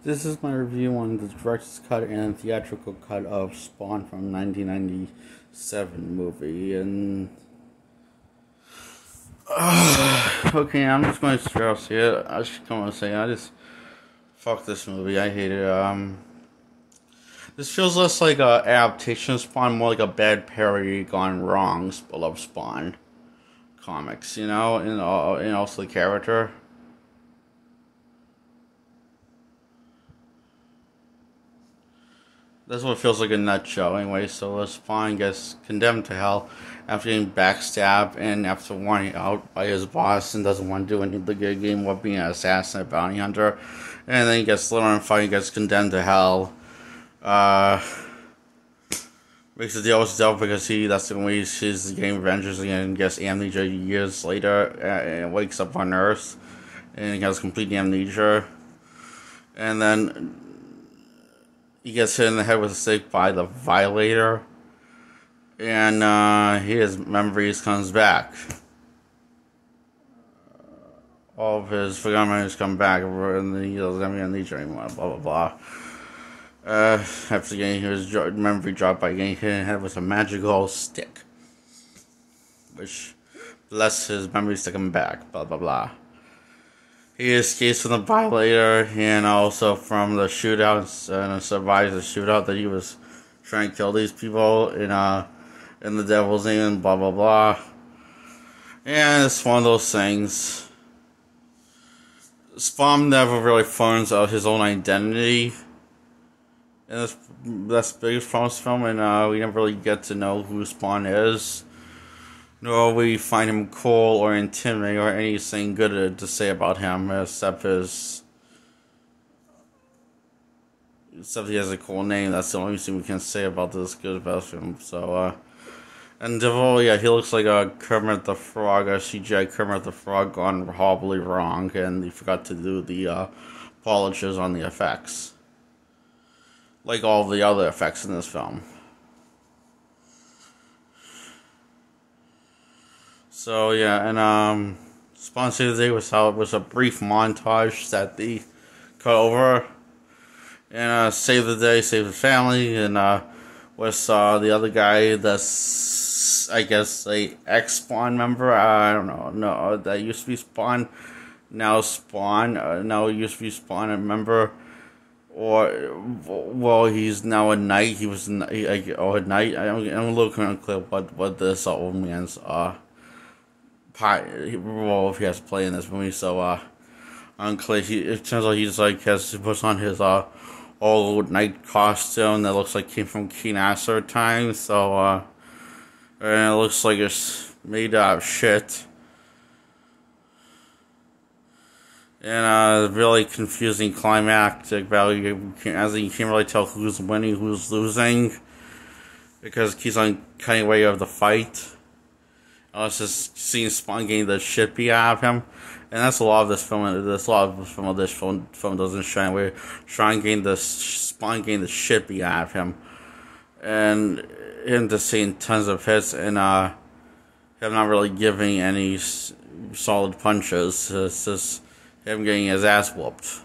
This is my review on the director's cut and theatrical cut of Spawn from 1997 movie. And okay, I'm just going to stress here. I just want to say, fuck this movie. I hate it. This feels less like a adaptation of Spawn, more like a bad parody gone wrong of Spawn comics. And also the character. That's what it feels like in a nutshell, anyway. So Spawn gets condemned to hell after getting backstabbed and after wanting out by his boss and doesn't want to do any of the good game while being an assassin, a bounty hunter. And then he gets lit on fire and gets condemned to hell. Makes a deal with the devil because that's the way he's getting vengeance and gets amnesia years later and wakes up on Earth and he has complete amnesia. And then he gets hit in the head with a stick by the Violator, and his memories comes back. All of his forgotten memories come back, and he doesn't have any amnesia anymore, blah, blah, blah. After getting his memory dropped by getting hit in the head with a magical stick, which lets his memories to come back, blah, blah, blah. He escapes from the Violator and also from the shootouts and survives the shootout that he was trying to kill these people in the devil's name and blah blah blah. And it's one of those things. Spawn never really finds out his own identity. And that's the biggest problem with this film, and we never really get to know who Spawn is. Nor we find him cool or intimidating or anything good to say about him except he has a cool name. That's the only thing we can say about this good about him. So, and Devil, yeah, he looks like a Kermit the Frog, a CGI Kermit the Frog gone horribly wrong, and he forgot to do the polishes on the effects. Like all the other effects in this film. So yeah, and Spawn Save the Day was a brief montage that they cut over, and Save the Day, Save the Family, and with the other guy that's I guess a ex-Spawn member. I don't know, no, that used to be Spawn, now Spawn, now used to be Spawn a member, or well, he's now a knight. He was a knight. I'm a little unclear what this old man's role if he has to play in this movie, so unclear. It turns out he's like he puts on his old night costume that looks like came from King Arthur times, so and it looks like it's made out of shit. And a really confusing climactic value, as you can't really tell who's winning, who's losing, because it keeps on cutting away of the fight. I was just seeing Spawn getting the shit beat out of him, and that's a lot of this film. There's a lot of this film doesn't shine away. Spawn getting the shit beat out of him, and him just seeing tons of hits and him not really giving any solid punches. It's just him getting his ass whooped.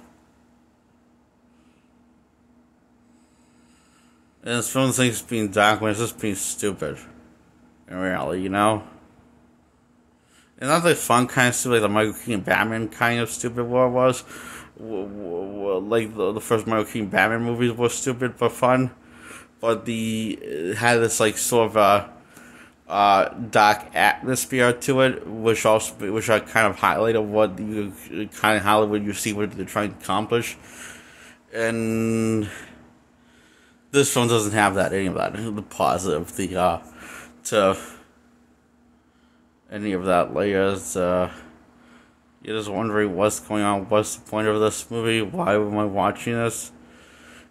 And this film thinks it's being dark when it's just being stupid. In reality, And not the fun kind of stupid, like the Michael Keaton Batman kind of stupid what it was. Like the first Michael Keaton Batman movies were stupid but fun. But it had this like sort of dark atmosphere to it, which I kind of highlighted what kind of Hollywood you see what they're trying to accomplish. And this film doesn't have any of that. The positive, to any of that layers. You're just wondering what's going on, what's the point of this movie, why am I watching this?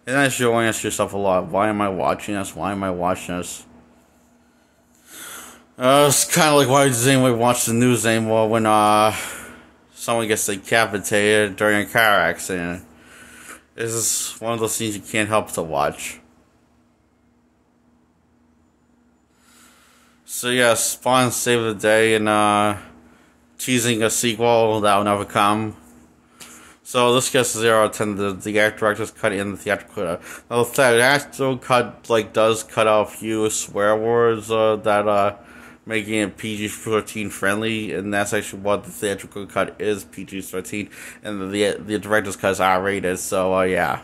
And then you'll ask yourself a lot, why am I watching this, why am I watching this? It's kind of like, why does anyone watch the news anymore when someone gets decapitated during a car accident? This is one of those things you can't help to watch. So yeah, Spawn Save the Day and teasing a sequel that will never come. So this gets 0 out of 10. The director's cut in the theatrical cut. Now the theatrical cut does cut out a few swear words that making it PG-13 friendly, and that's actually what the theatrical cut is, PG-13, and the director's cut is R-rated. So yeah.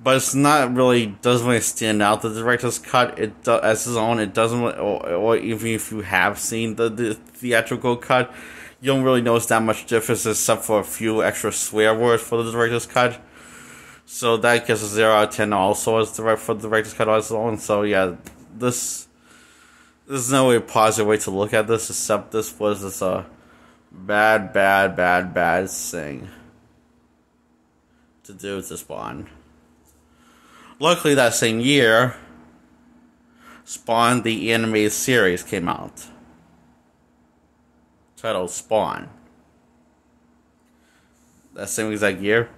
But it's not really, doesn't really stand out. The director's cut, as his own, it doesn't, or even if you have seen the theatrical cut, you don't really notice that much difference except for a few extra swear words for the director's cut. So that gets a 0 out of 10 also as for the director's cut on its own. So yeah, there's no way positive way to look at this except this was just a bad thing to do to Spawn. Luckily, that same year, Spawn the animated series came out, titled Spawn. That same exact year,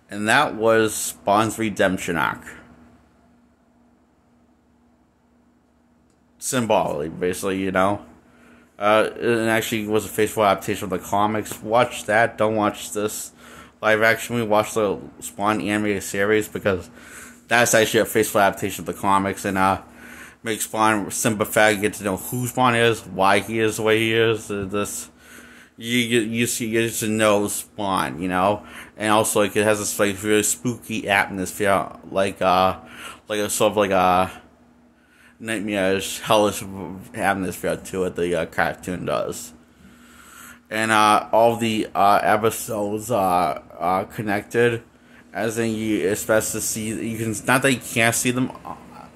and that was Spawn's redemption arc. Symbolically, basically, you know. It actually was a faithful adaptation of the comics. Watch that. Don't watch this live action. We watch the Spawn animated series because that's actually a faithful adaptation of the comics, and makes Spawn sympathetic. Get to know who Spawn is, why he is the way he is. You get to know Spawn, you know, and also like it has this like really spooky atmosphere, like a sort of like a nightmarish, hellish atmosphere to it. The cartoon does, and all the episodes are connected. As in, you expect to see, you can, not that you can't see them,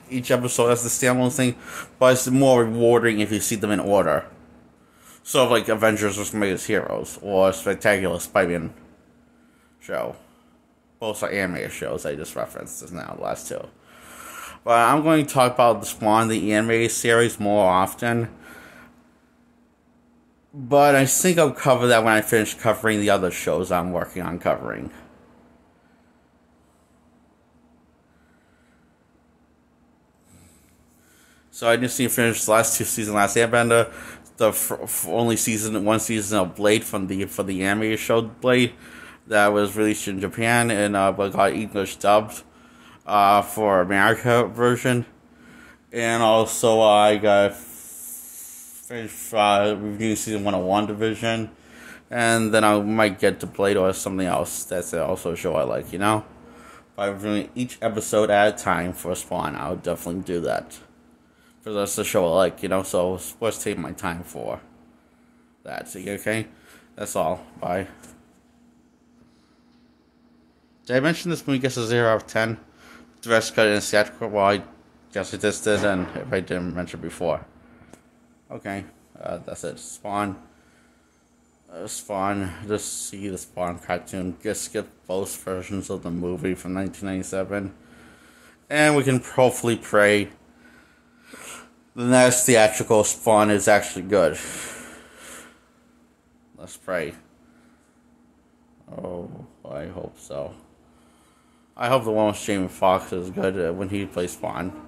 each episode as the standalone thing, but it's more rewarding if you see them in order. Sort of like Avengers vs. Greatest Heroes, or Spectacular Spider-Man show. Both are animated shows I just referenced just now, the last two. But I'm going to talk about the Spawn, the animated series, more often. But I think I'll cover that when I finish covering the other shows I'm working on covering. So I just need to finish the last two seasons, Last Airbender, the one season of Blade for the animated show Blade that was released in Japan and but got English dubbed for America version, and also I got finished reviewing season 1 of WandaVision, and then I might get to Blade or something else. That's also a show I like, you know. By reviewing each episode at a time for Spawn, I would definitely do that. Because that's the show I like, you know, so let's take my time for that. So, okay? That's all. Bye. Did I mention this movie gets a 0 out of 10? The rest cut in theatrical? Well, I guess I just did, and if I didn't mention before. Okay, that's it. Spawn. Spawn. Just see the Spawn cartoon. Just skip both versions of the movie from 1997. And we can hopefully pray the next theatrical Spawn is actually good. Let's pray. Oh, I hope so. I hope the one with Jamie Foxx is good when he plays Spawn.